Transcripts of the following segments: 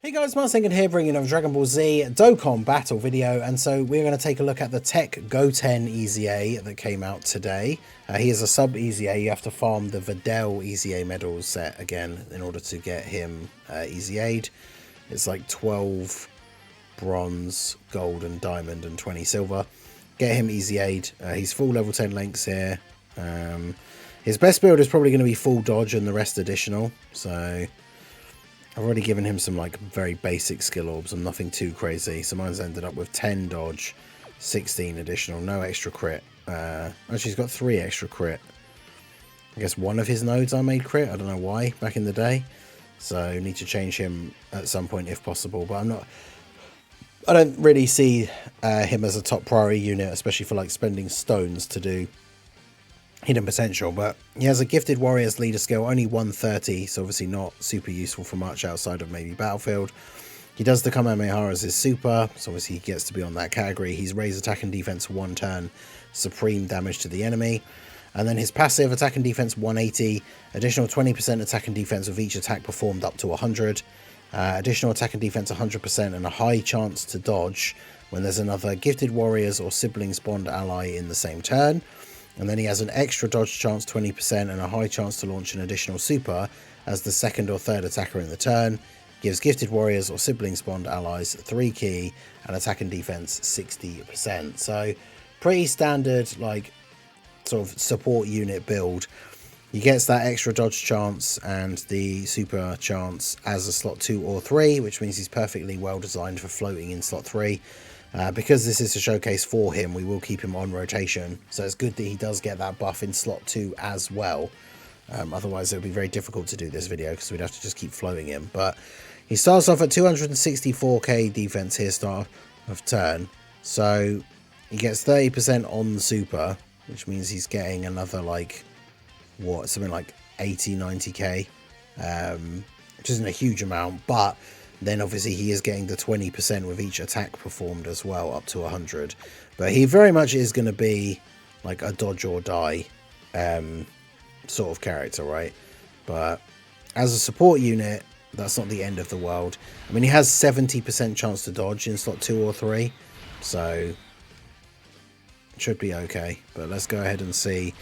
Hey guys, Martin here bringing a Dragon Ball Z Dokkan battle video, and so we're going to take a look at the TEQ GOTEN EZA that came out today. He is a sub EZA. You have to farm the Videl EZA medals set again in order to get him EZA'd. It's like 12 bronze, gold and diamond and 20 silver. Get him EZA'd. He's full level 10 links here. His best build is probably going to be full dodge and the rest additional, so I've already given him some like very basic skill orbs and nothing too crazy. So mine's ended up with 10 dodge, 16 additional, no extra crit. Actually, he's got 3 extra crit. I guess one of his nodes I made crit. I don't know why back in the day. So need to change him at some point if possible. But I don't really see him as a top priority unit, especially for like spending stones to do hidden potential. But he has a gifted warriors leader skill, only 130, so obviously not super useful for much outside of maybe battlefield. He does the Kamehameha as his super, so obviously he gets to be on that category. He's raised attack and defense 1 turn, supreme damage to the enemy, and then his passive attack and defense 180, additional 20% attack and defense with each attack performed up to 100, additional attack and defense 100%, and a high chance to dodge when there's another gifted warriors or siblings bond ally in the same turn. And then he has an extra dodge chance 20% and a high chance to launch an additional super as the second or third attacker in the turn. Gives gifted warriors or siblings bond allies 3 key and attack and defense 60%. So pretty standard like sort of support unit build. He gets that extra dodge chance and the super chance as a slot 2 or 3, which means he's perfectly well designed for floating in slot 3. Because this is a showcase for him, we will keep him on rotation, so it's good that he does get that buff in slot 2 as well. Otherwise it would be very difficult to do this video because we'd have to just keep floating him. But he starts off at 264k defense here, start of turn, so he gets 30% on the super, which means he's getting another like what, something like 80-90k, which isn't a huge amount, but then obviously he is getting the 20% with each attack performed as well, up to 100. But he very much is going to be like a dodge or die sort of character, right? But as a support unit, that's not the end of the world. I mean, he has 70% chance to dodge in slot 2 or 3, so it should be okay. But let's go ahead and see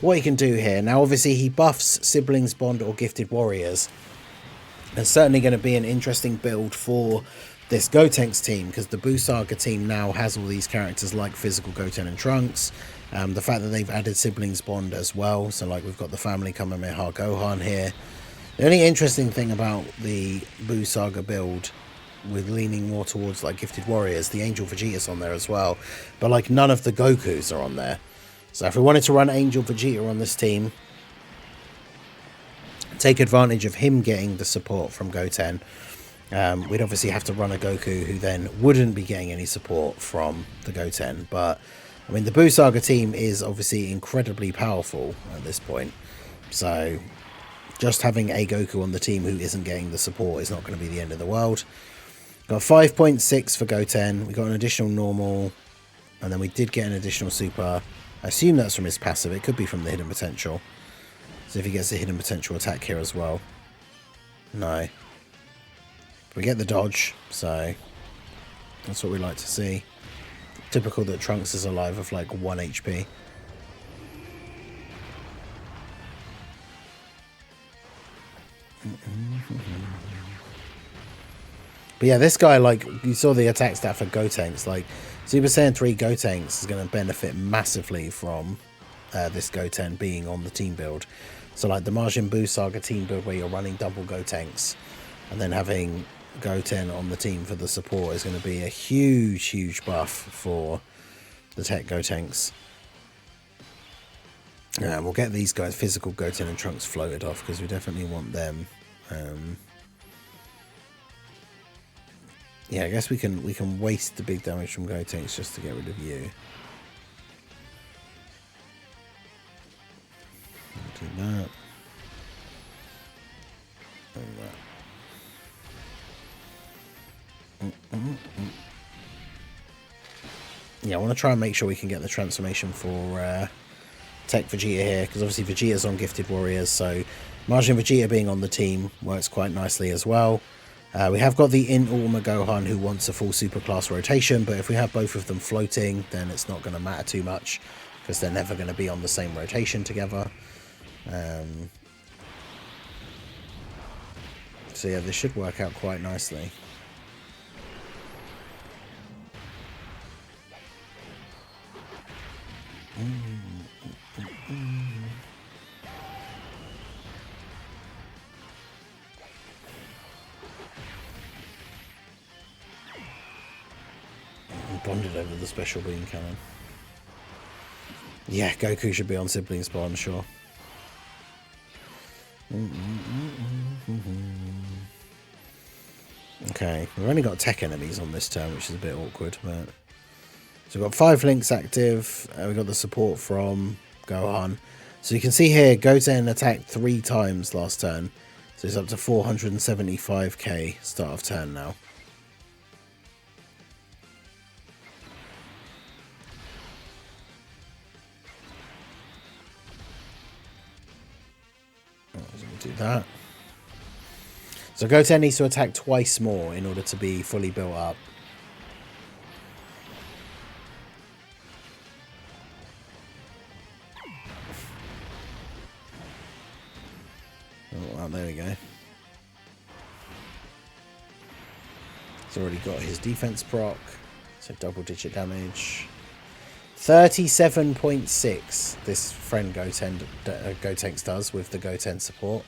what he can do here. Now, obviously, he buffs siblings bond or gifted warriors. It's certainly going to be an interesting build for this Gotenks team, because the Buu Saga team now has all these characters like physical Goten and Trunks. The fact that they've added siblings bond as well, so like we've got the family Kamehameha Gohan here. The only interesting thing about the Buu Saga build, with leaning more towards like gifted warriors, the Angel Vegeta's on there as well, but like none of the Gokus are on there. So if we wanted to run Angel Vegeta on this team, take advantage of him getting the support from Goten, we'd obviously have to run a Goku who then wouldn't be getting any support from the Goten. But I mean, the Buu Saga team is obviously incredibly powerful at this point, so just having a Goku on the team who isn't getting the support is not going to be the end of the world. Got 5.6 for Goten, we got an additional normal, and then we did get an additional super. I assume that's from his passive, it could be from the hidden potential. So if he gets a hidden potential attack here as well. No. We get the dodge, so that's what we like to see. Typical that Trunks is alive with like 1 HP. But yeah, this guy, like, you saw the attack stat for Gotenks. Like, Super Saiyan 3 Gotenks is going to benefit massively from this Goten being on the team build. So like the Majin Buu Saga team build where you're running double Gotenks and then having Goten on the team for the support is going to be a huge buff for the TEQ Gotenks. We'll get these guys, physical Goten and Trunks, floated off because we definitely want them. Yeah, I guess we can waste the big damage from Gotenks just to get rid of you. Do that. And that. Yeah, I want to try and make sure we can get the transformation for TEQ Vegeta here, because obviously Vegeta's on gifted warriors, so Majin Vegeta being on the team works quite nicely as well. We have got the in Ultima Gohan who wants a full superclass rotation, but if we have both of them floating, then it's not going to matter too much, because they're never going to be on the same rotation together. So yeah, this should work out quite nicely. Bonded over the special beam cannon. Yeah, Goku should be on sibling spawn, sure. Okay, we've only got tech enemies on this turn, which is a bit awkward, but... So we've got 5 links active, we've got the support from Gohan. So you can see here, Goten attacked 3 times last turn, so it's up to 475k start of turn now. Do that. So Goten needs to attack twice more in order to be fully built up. Oh, well, there we go. He's already got his defense proc, so double digit damage. 37.6 this friend Gotenks does with the Goten support.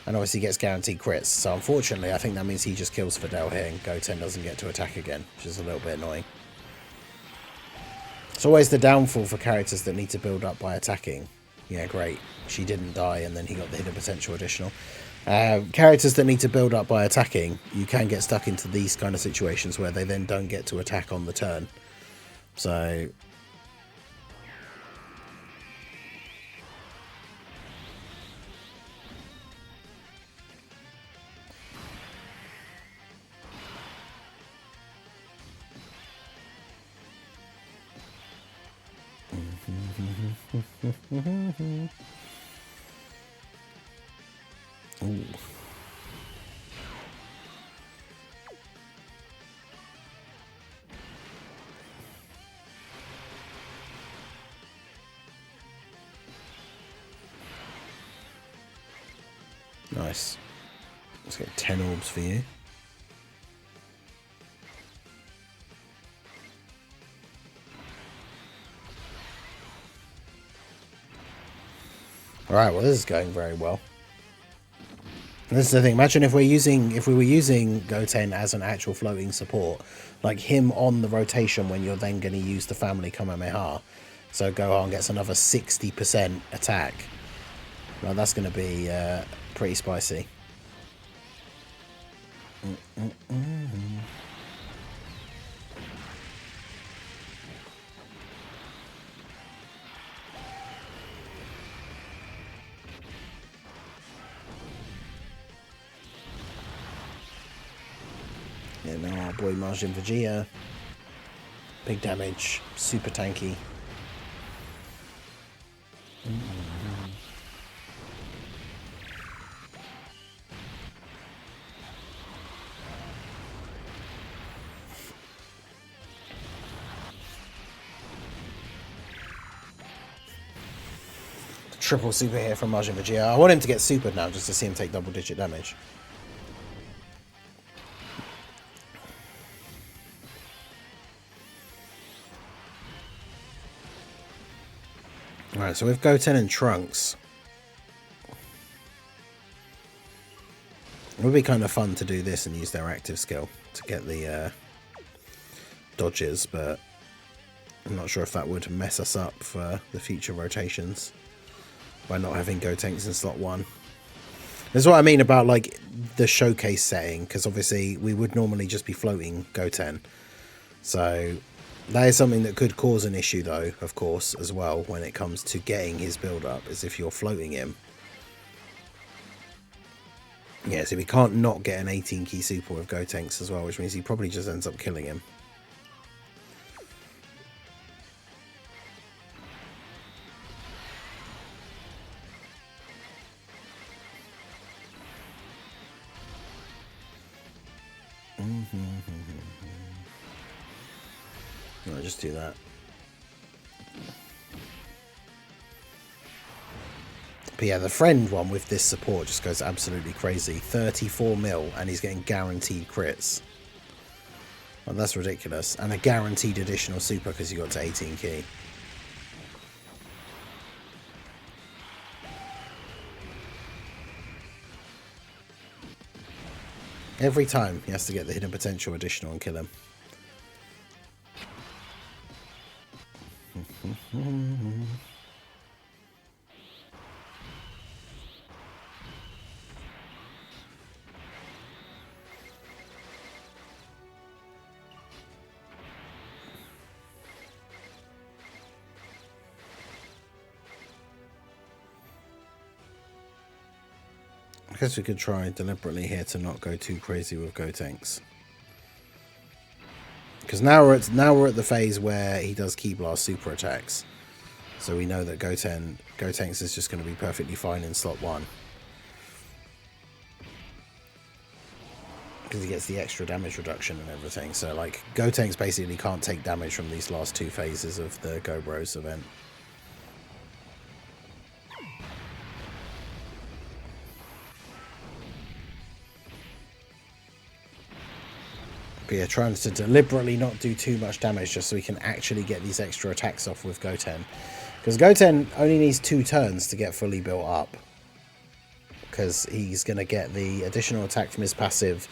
And obviously gets guaranteed crits. So unfortunately, I think that means he just kills Videl here and Goten doesn't get to attack again, which is a little bit annoying. It's always the downfall for characters that need to build up by attacking. Yeah, great. She didn't die and then he got the hidden potential additional. Characters that need to build up by attacking, you can get stuck into these kind of situations where they then don't get to attack on the turn. So... Ooh. Nice. Let's get 10 orbs for you. Alright, well this is going very well. And this is the thing, imagine if we were using Goten as an actual floating support, like him on the rotation when you're then going to use the family Kamehameha. So Gohan gets another 60% attack. Well, that's going to be pretty spicy. Yeah, now our boy Majin Vegeta. Big damage, super tanky. Triple super here from Majin Vegeta. I want him to get supered now just to see him take double digit damage. Alright, so with Goten and Trunks, it would be kind of fun to do this and use their active skill to get the dodges, but I'm not sure if that would mess us up for the future rotations by not having Gotenks in slot 1. This is what I mean about like the showcase setting, because obviously we would normally just be floating Goten. So that is something that could cause an issue though, of course, as well when it comes to getting his build up, is if you're floating him. Yeah, so we can't not get an 18 key super with Gotenks as well, which means he probably just ends up killing him. I'll just do that. But yeah, the friend one with this support just goes absolutely crazy. 34 mil, and he's getting guaranteed crits. Well, that's ridiculous. And a guaranteed additional super because you got to 18 key. Every time he has to get the hidden potential additional and kill him. I guess we could try deliberately here to not go too crazy with Gotenks. Because now we're at the phase where he does Ki Blast super attacks. So we know that Gotenks is just going to be perfectly fine in slot 1. Because he gets the extra damage reduction and everything. So like Gotenks basically can't take damage from these last 2 phases of the Go Bros event. But yeah, trying to deliberately not do too much damage just so we can actually get these extra attacks off with Goten. Because Goten only needs 2 turns to get fully built up. Because he's going to get the additional attack from his passive,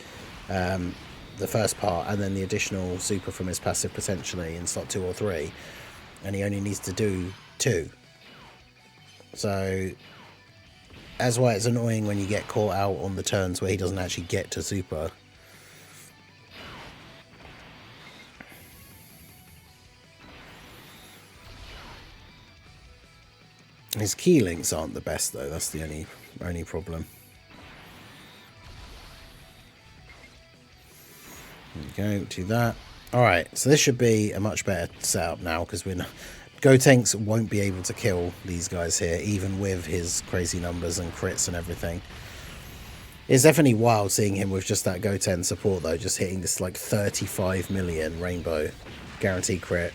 the first part, and then the additional super from his passive potentially in slot 2 or 3. And he only needs to do 2. So that's why it's annoying when you get caught out on the turns where he doesn't actually get to super. His key links aren't the best though, that's the only problem. There we go, do that. Alright, so this should be a much better setup now because Gotenks won't be able to kill these guys here, even with his crazy numbers and crits and everything. It's definitely wild seeing him with just that Goten support though, just hitting this like 35 million rainbow guaranteed crit.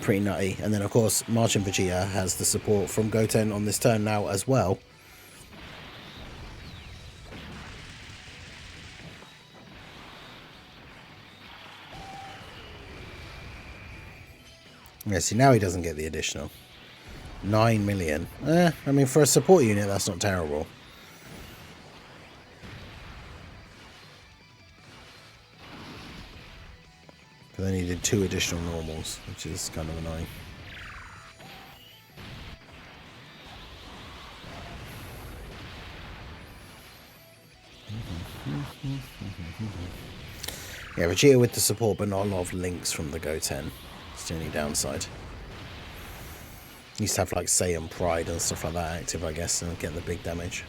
Pretty nutty. And then of course Martian Vegeta has the support from Goten on this turn now as well. Yeah, see now he doesn't get the additional 9 million. I mean for a support unit that's not terrible. But then he did 2 additional normals, which is kind of annoying. Yeah, Vegeta with the support, but not a lot of links from the Goten. It's the only downside. He used to have like Saiyan Pride and stuff like that active, I guess, and get the big damage.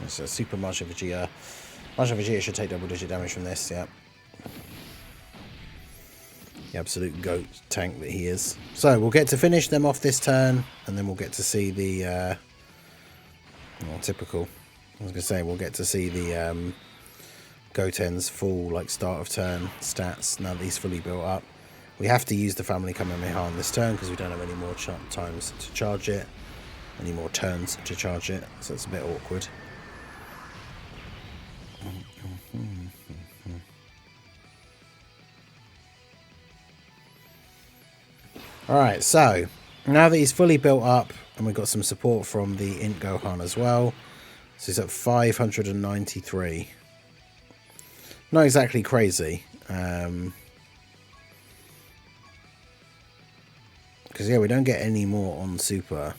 So Super Martian Vegeta. Martian Vegeta should take double-digit damage from this, yeah. The absolute goat tank that he is. So we'll get to finish them off this turn, and then we'll get to see the well, typical. I was gonna say we'll get to see the Goten's full like start of turn stats now that he's fully built up. We have to use the Family Kamehameha on this turn because we don't have any more times to charge it, any more turns to charge it, so it's a bit awkward. Alright, so now that he's fully built up and we've got some support from the Int Gohan as well, so he's at 593. Not exactly crazy, because yeah, we don't get any more on super.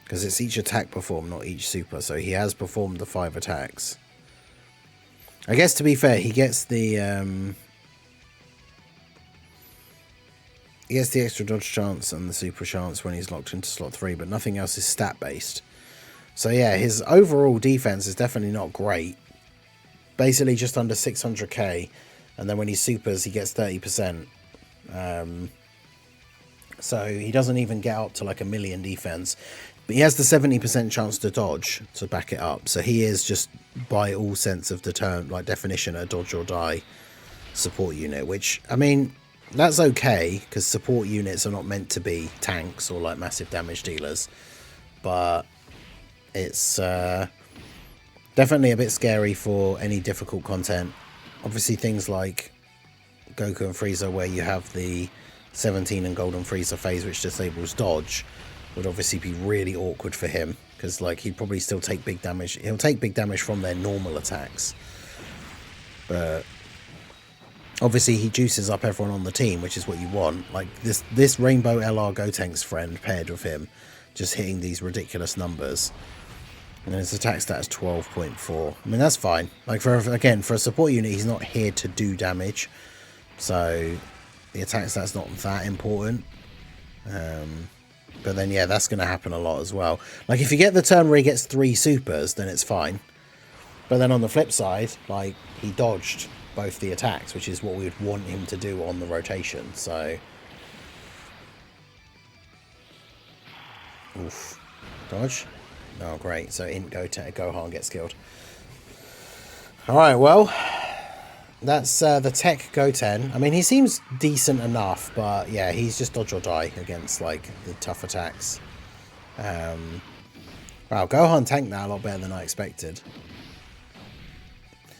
Because it's each attack performed, not each super, so he has performed the 5 attacks. I guess to be fair, he gets the extra dodge chance and the super chance when he's locked into slot 3, but nothing else is stat based. So yeah, his overall defense is definitely not great. Basically just under 600k, and then when he supers, he gets 30%. So he doesn't even get up to like 1,000,000 defense, but he has the 70% chance to dodge to back it up. So he is just, by all sense of the term, like definition, a dodge or die support unit, which, I mean, that's okay, because support units are not meant to be tanks or like massive damage dealers, but it's definitely a bit scary for any difficult content. Obviously things like Goku and Frieza, where you have the 17 and Golden Frieza phase which disables dodge, would obviously be really awkward for him, because like he'd probably still take big damage. He'll take big damage from their normal attacks, but obviously he juices up everyone on the team, which is what you want. Like this Rainbow LR Gotenks friend paired with him, just hitting these ridiculous numbers, and his attack stat is 12.4. I mean, that's fine. Like for a support unit, he's not here to do damage, so the attack stat's not that important. But then yeah, that's going to happen a lot as well. Like if you get the turn where he gets 3 supers, then it's fine. But then on the flip side, like he dodged both the attacks, which is what we would want him to do on the rotation. So, oof, dodge. Oh great! So int Gohan gets killed. All right, well, that's the Tech Goten. I mean, he seems decent enough, but yeah, he's just dodge or die against like the tough attacks. Wow, Gohan tanked that a lot better than I expected.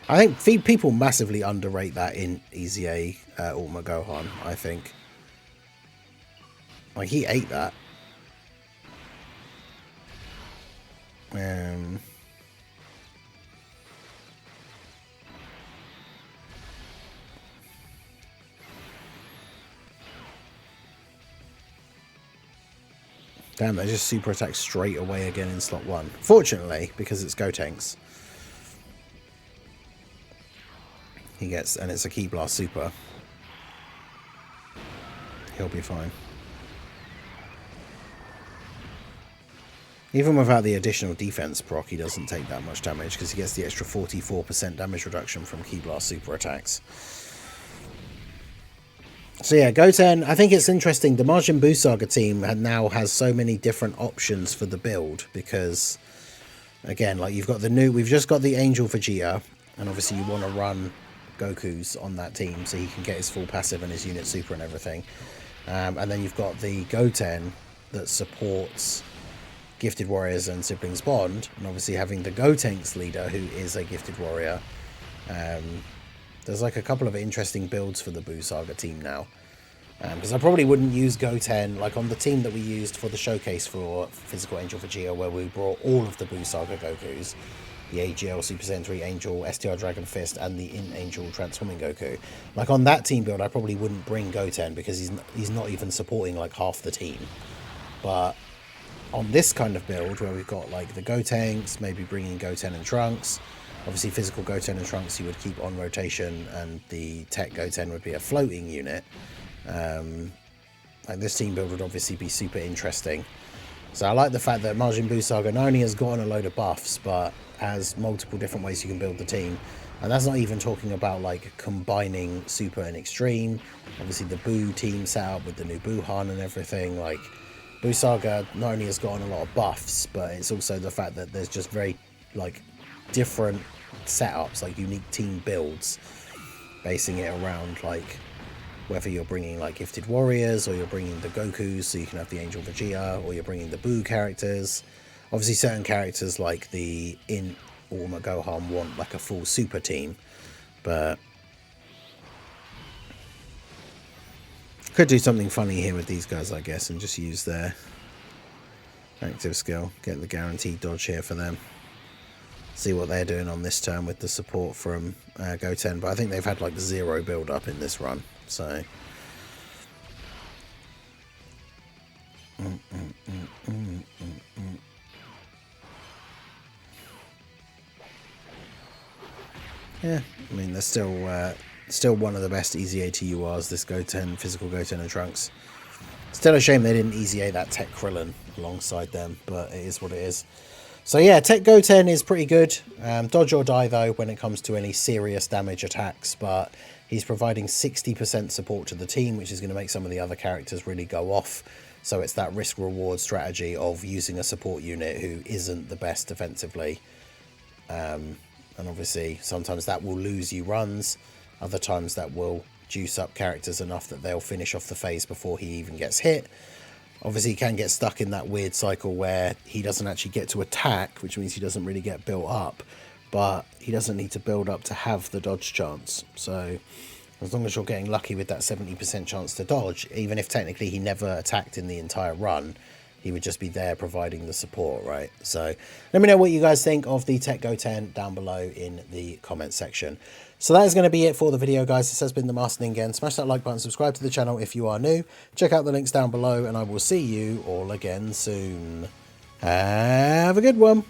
I think people massively underrate that in EZA Ultimate Gohan, I think. Like, he ate that. Damn, they just super attack straight away again in slot 1. Fortunately, because it's Gotenks. He gets, and it's a Ki Blast super. He'll be fine. Even without the additional defense proc, he doesn't take that much damage, because he gets the extra 44% damage reduction from Ki Blast super attacks. So yeah, Goten, I think it's interesting. The Majin Buu Saga team now has so many different options for the build, because, again, like we've just got the Angel Vegeta, and obviously you want to run Goku's on that team so he can get his full passive and his unit super and everything. And then you've got the Goten that supports Gifted Warriors and Siblings Bond, and obviously having the Gotenks leader who is a Gifted Warrior. There's like a couple of interesting builds for the Buu Saga team now. Because I probably wouldn't use Goten, like on the team that we used for the showcase for Physical Angel Vegeta, where we brought all of the Buu Saga Gokus. The AGL, Super Saiyan 3 Angel, STR Dragon Fist, and the In Angel Transforming Goku. Like on that team build, I probably wouldn't bring Goten, because he's not even supporting like half the team. But on this kind of build, where we've got like the Gotenks, maybe bringing Goten and Trunks, obviously physical Goten and Trunks you would keep on rotation, and the Tech Goten would be a floating unit. Like this team build would obviously be super interesting. So I like the fact that Majin Buu Saga not only has gotten a load of buffs, but has multiple different ways you can build the team. And that's not even talking about like combining Super and Extreme. Obviously the Buu team set up with the new Buuhan and everything. Like Buu Saga not only has gotten a lot of buffs, but it's also the fact that there's just very like different setups, like unique team builds, basing it around like whether you're bringing like Gifted Warriors, or you're bringing the Gokus so you can have the Angel Vegeta, or you're bringing the Buu characters. Obviously certain characters like the In Ultimate Gohan want like a full super team, but could do something funny here with these guys, I guess, and just use their active skill, get the guaranteed dodge here for them. See what they're doing on this turn with the support from Goten, but I think they've had like 0 build up in this run, so yeah, I mean they're still one of the best EZA TURs, this Goten, physical Goten and Trunks. Still a shame they didn't EZA that Tech Krillin alongside them, but it is what it is. So yeah, Tech Goten is pretty good. Dodge or die though when it comes to any serious damage attacks, but he's providing 60% support to the team, which is going to make some of the other characters really go off. So it's that risk-reward strategy of using a support unit who isn't the best defensively. And obviously, sometimes that will lose you runs. Other times that will juice up characters enough that they'll finish off the phase before he even gets hit. Obviously, he can get stuck in that weird cycle where he doesn't actually get to attack, which means he doesn't really get built up. But he doesn't need to build up to have the dodge chance. So as long as you're getting lucky with that 70% chance to dodge, even if technically he never attacked in the entire run, he would just be there providing the support, right? So let me know what you guys think of the EZA TEQ GOTEN down below in the comments section. So that is going to be it for the video, guys. This has been the Master again. Smash that like button, subscribe to the channel if you are new. Check out the links down below, and I will see you all again soon. Have a good one.